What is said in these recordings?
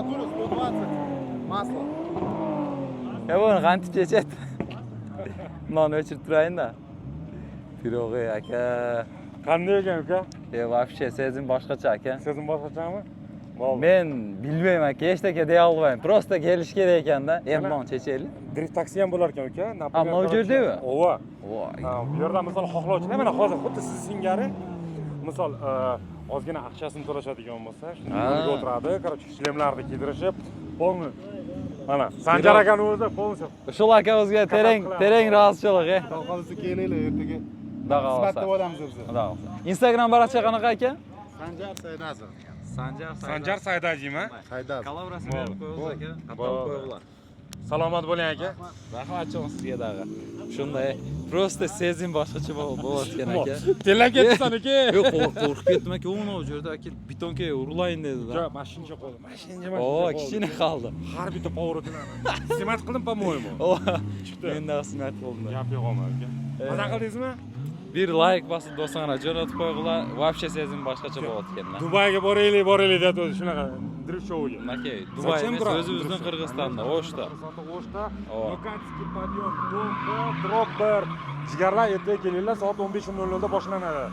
Кукуруз 120. Масло. Buni qancha chechet? Non o'chirib turayın-da. Pirogi aka. Qanday ekan uka? Вообще sezim boshqacha aka. Sezim boshqachami? Bo'ldi. Men bilmayman aka, hech taka deya olmayman. Prosta kelish kerak ekanda. Endi non chechaylik. Drift taksi ham bo'lar ekan uka. Ha, mavjudmi? Ova. Voy. Ha, bu yerda misol xohlovchilar mana hozir xuddi siz singari misol ozgina aqchasini to'lashadigan bo'lsa, shuni yo'lga o'tiradi, короче, shlemlarni kiydirishib, polni. Mana Sanjar akani o'zi polni. Shul aka o'zga tereng rozichilik. Qolqolisi kelinglar ertaga. Xudo Xizmat xolasa. qilib olamiz biz. Xudo xolasa. Instagram barcha qanaqa aka? Sanjar Saydazov. Sanjar Saydajimi? Saydazov. Kolaborasiya berib qo'yamiz aka. Xato qo'yinglar. Salomat bo'ling aka. Rahmatjon sizga daga. Shunday prosta sezim boshqacha bo'layotgan aka. Tellab ketsan aka. Yo'q, qo'rqib ketdim aka. U joyda aka betonga urilayin dedi. Yo'q, mashincha qo'ydi. Mashincha. O, kichkina qoldi. Har bitta pоворотini. Simat qildim, по-моему. O, Chiqdi. menda xizmat qildim. Gap yo'q aka. Maza qildingizmi? Bir like bosib do'stlarga jo'natib qo'yg'lar. Вообще sezim boshqacha bo'layotgan. Dubayga boraylik deb o'zi shunaqa drift shouga. Aka, Dubay emas, o'zimizning Qirg'izistonda, O'shda. O'shda. Nukatskiy podъем, drop 1. Jigarlar ertaga kelinglar, soat 15:00 da boshlanadi.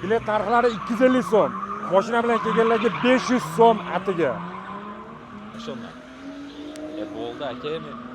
Bilet narxlari 250 so'm. Mashina bilan kelganlarga 500 so'm atiga. Shunday. Bo'ldi aka, men